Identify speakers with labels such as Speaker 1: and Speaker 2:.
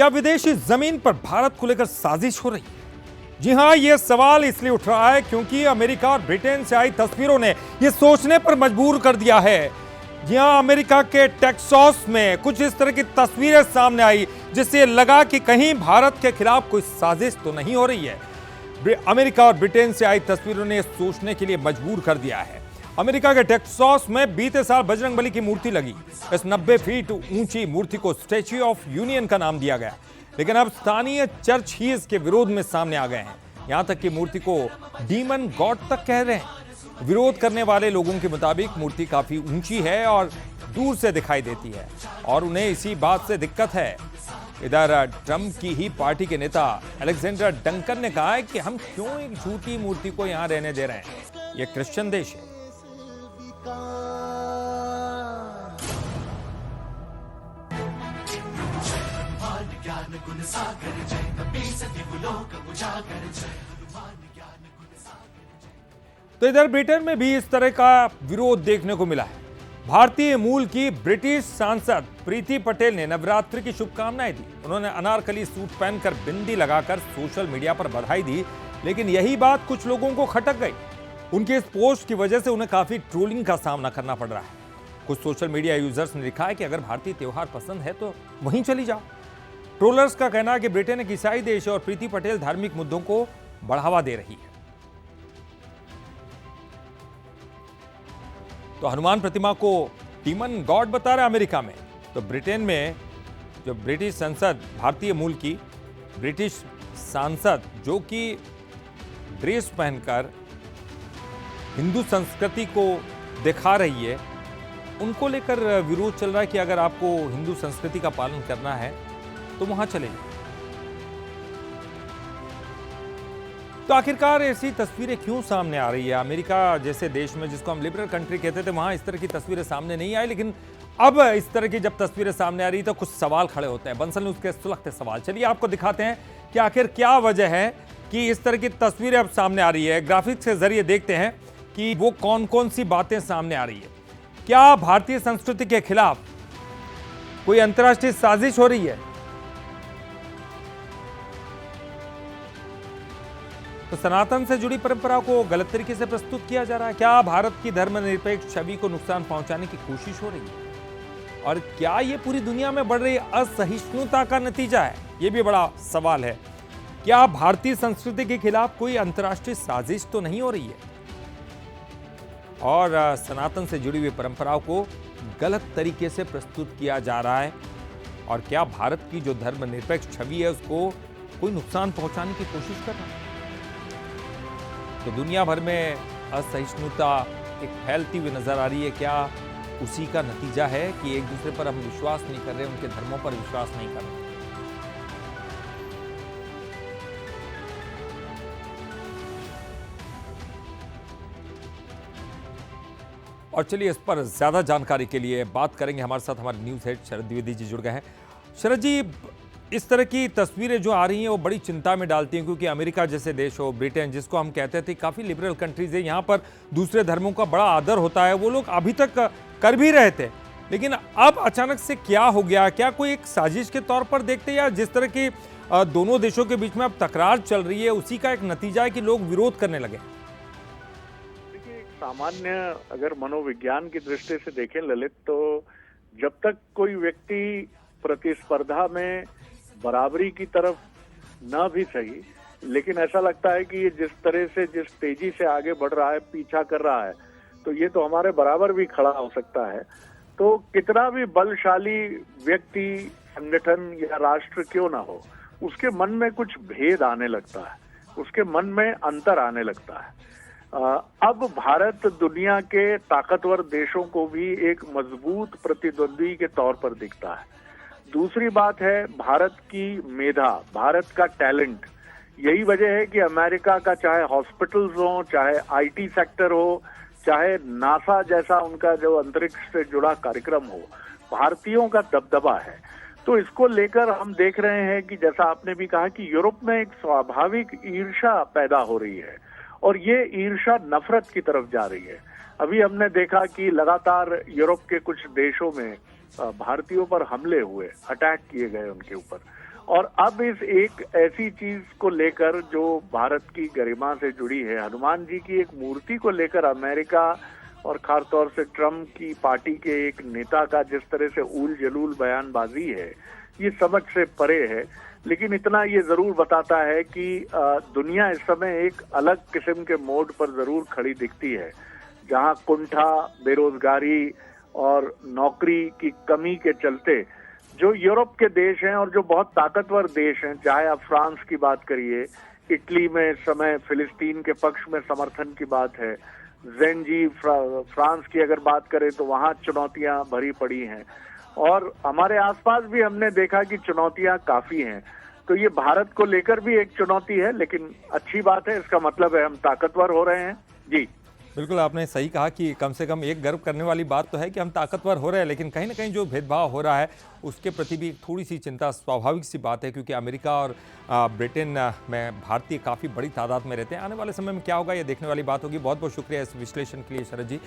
Speaker 1: विदेशी जमीन पर भारत को लेकर साजिश हो रही है? जी हां, यह सवाल इसलिए उठ रहा है क्योंकि अमेरिका और ब्रिटेन से आई तस्वीरों ने यह सोचने पर मजबूर कर दिया है। जी हां, अमेरिका के टेक्सास में कुछ इस तरह की तस्वीरें सामने आई जिससे लगा कि कहीं भारत के खिलाफ कोई साजिश तो नहीं हो रही है। अमेरिका और ब्रिटेन से आई तस्वीरों ने सोचने के लिए मजबूर कर दिया है। अमेरिका के टेक्सास में बीते साल बजरंगबली की मूर्ति लगी। इस 90 फीट ऊंची मूर्ति को स्टैच्यू ऑफ यूनियन का नाम दिया गया, लेकिन अब स्थानीय चर्च ही इसके विरोध में सामने आ गए हैं। यहां तक कि मूर्ति को डीमन गॉड तक कह रहे हैं। विरोध करने वाले लोगों के मुताबिक मूर्ति काफी ऊंची है और दूर से दिखाई देती है और उन्हें इसी बात से दिक्कत है। इधर ट्रंप की ही पार्टी के नेता अलेक्जेंडर डंकन ने कहा है कि हम क्यों एक झूठी मूर्ति को यहां रहने दे रहे हैं, यह क्रिश्चियन देश है। तो इधर ब्रिटेन में भी इस तरह का विरोध देखने को मिला है। भारतीय मूल की ब्रिटिश सांसद प्रीति पटेल ने नवरात्रि की शुभकामनाएं दी। उन्होंने अनारकली सूट पहनकर बिंदी लगाकर सोशल मीडिया पर बधाई दी, लेकिन यही बात कुछ लोगों को खटक गई। उनके इस पोस्ट की वजह से उन्हें काफी ट्रोलिंग का सामना करना पड़ रहा है। कुछ सोशल मीडिया यूजर्स ने लिखा है कि अगर भारतीय त्योहार पसंद है तो वहीं चली जाओ। ट्रोलर्स का कहना है कि ब्रिटेन एक ईसाई देश है और प्रीति पटेल धार्मिक मुद्दों को बढ़ावा दे रही है। तो हनुमान प्रतिमा को डीमन गॉड बता रहा है अमेरिका में, तो ब्रिटेन में जो ब्रिटिश संसद भारतीय मूल की ब्रिटिश सांसद जो कि ड्रेस पहनकर हिंदू संस्कृति को दिखा रही है, उनको लेकर विरोध चल रहा है कि अगर आपको हिंदू संस्कृति का पालन करना है तो वहां चले जाओ। तो आखिरकार ऐसी तस्वीरें क्यों सामने आ रही है? अमेरिका जैसे देश में, जिसको हम लिबरल कंट्री कहते थे, वहां इस तरह की तस्वीरें सामने नहीं आई, लेकिन अब इस तरह की जब तस्वीरें सामने आ रही तो कुछ सवाल खड़े होते हैं। बंसल न्यूज़ के सुलगते सवाल, चलिए आपको दिखाते हैं कि आखिर क्या वजह है कि इस तरह की तस्वीरें अब सामने आ रही है। ग्राफिक्स के जरिए देखते हैं कि वो कौन कौन सी बातें सामने आ रही है। क्या भारतीय संस्कृति के खिलाफ कोई अंतर्राष्ट्रीय साजिश हो रही है? तो सनातन से जुड़ी परंपरा को गलत तरीके से प्रस्तुत किया जा रहा है। क्या भारत की धर्मनिरपेक्ष छवि को नुकसान पहुंचाने की कोशिश हो रही है? और क्या यह पूरी दुनिया में बढ़ रही असहिष्णुता का नतीजा है? यह भी बड़ा सवाल है। क्या भारतीय संस्कृति के खिलाफ कोई अंतर्राष्ट्रीय साजिश तो नहीं हो रही है और सनातन से जुड़ी हुई परंपराओं को गलत तरीके से प्रस्तुत किया जा रहा है? और क्या भारत की जो धर्मनिरपेक्ष छवि है उसको कोई नुकसान पहुंचाने की कोशिश कर रहा है? तो दुनिया भर में असहिष्णुता एक फैलती हुई नजर आ रही है। क्या उसी का नतीजा है कि एक दूसरे पर हम विश्वास नहीं कर रहे, उनके धर्मों पर विश्वास नहीं कर रहे? और चलिए इस पर ज्यादा जानकारी के लिए बात करेंगे। हमारे साथ हमारे न्यूज हेड शरद द्विवेदी जी जुड़ गए हैं। शरद जी, इस तरह की तस्वीरें जो आ रही हैं वो बड़ी चिंता में डालती हैं, क्योंकि अमेरिका जैसे देश हो, ब्रिटेन जिसको हम कहते थे काफ़ी लिबरल कंट्रीज है, यहाँ पर दूसरे धर्मों का बड़ा आदर होता है, वो लोग अभी तक कर भी रहे थे, लेकिन अब अचानक से क्या हो गया? क्या कोई एक साजिश के तौर पर देखते हैं, या जिस तरह की दोनों देशों के बीच में अब तकरार चल रही है उसी का एक नतीजा है कि लोग विरोध करने लगे?
Speaker 2: देखिए, एक सामान्य अगर मनोविज्ञान की दृष्टि से देखें ललित, तो जब तक कोई व्यक्ति प्रतिस्पर्धा में बराबरी की तरफ न भी सही, लेकिन ऐसा लगता है कि ये जिस तरह से, जिस तेजी से आगे बढ़ रहा है, पीछा कर रहा है, तो ये तो हमारे बराबर भी खड़ा हो सकता है। तो कितना भी बलशाली व्यक्ति, संगठन या राष्ट्र क्यों ना हो, उसके मन में कुछ भेद आने लगता है, उसके मन में अंतर आने लगता है। अब भारत दुनिया के ताकतवर देशों को भी एक मजबूत प्रतिद्वंदी के तौर पर दिखता है। दूसरी बात है भारत की मेधा, भारत का टैलेंट। यही वजह है कि अमेरिका का चाहे हॉस्पिटल्स हो, चाहे आईटी सेक्टर हो, चाहे नासा जैसा उनका जो अंतरिक्ष से जुड़ा कार्यक्रम हो, भारतीयों का दबदबा है। तो इसको लेकर हम देख रहे हैं कि जैसा आपने भी कहा कि यूरोप में एक स्वाभाविक ईर्ष्या पैदा हो रही है और ये ईर्ष्या नफरत की तरफ जा रही है। अभी हमने देखा कि लगातार यूरोप के कुछ देशों में भारतीयों पर हमले हुए, अटैक किए गए उनके ऊपर, और अब इस एक ऐसी चीज को लेकर जो भारत की गरिमा से जुड़ी है, हनुमान जी की एक मूर्ति को लेकर अमेरिका और खासतौर से ट्रम्प की पार्टी के एक नेता का जिस तरह से ऊल जलूल बयानबाजी है, ये समझ से परे है। लेकिन इतना ये जरूर बताता है कि दुनिया इस समय एक अलग किस्म के मोड पर जरूर खड़ी दिखती है, जहां कुंठा, बेरोजगारी और नौकरी की कमी के चलते जो यूरोप के देश हैं और जो बहुत ताकतवर देश हैं, चाहे आप फ्रांस की बात करिए, इटली में इस समय फिलिस्तीन के पक्ष में समर्थन की बात है, ज़ेंजी फ्रांस की अगर बात करें तो वहां चुनौतियां भरी पड़ी हैं, और हमारे आसपास भी हमने देखा कि चुनौतियां काफी हैं। तो ये भारत को लेकर भी एक चुनौती है, लेकिन अच्छी बात है, इसका मतलब है हम ताकतवर हो रहे हैं। जी
Speaker 1: बिल्कुल, आपने सही कहा कि कम से कम एक गर्व करने वाली बात तो है कि हम ताकतवर हो रहे हैं, लेकिन कहीं ना कहीं जो भेदभाव हो रहा है उसके प्रति भी थोड़ी सी चिंता स्वाभाविक सी बात है, क्योंकि अमेरिका और ब्रिटेन में भारतीय काफ़ी बड़ी तादाद में रहते हैं। आने वाले समय में क्या होगा ये देखने वाली बात होगी। बहुत बहुत शुक्रिया इस विश्लेषण के लिए शरद जी।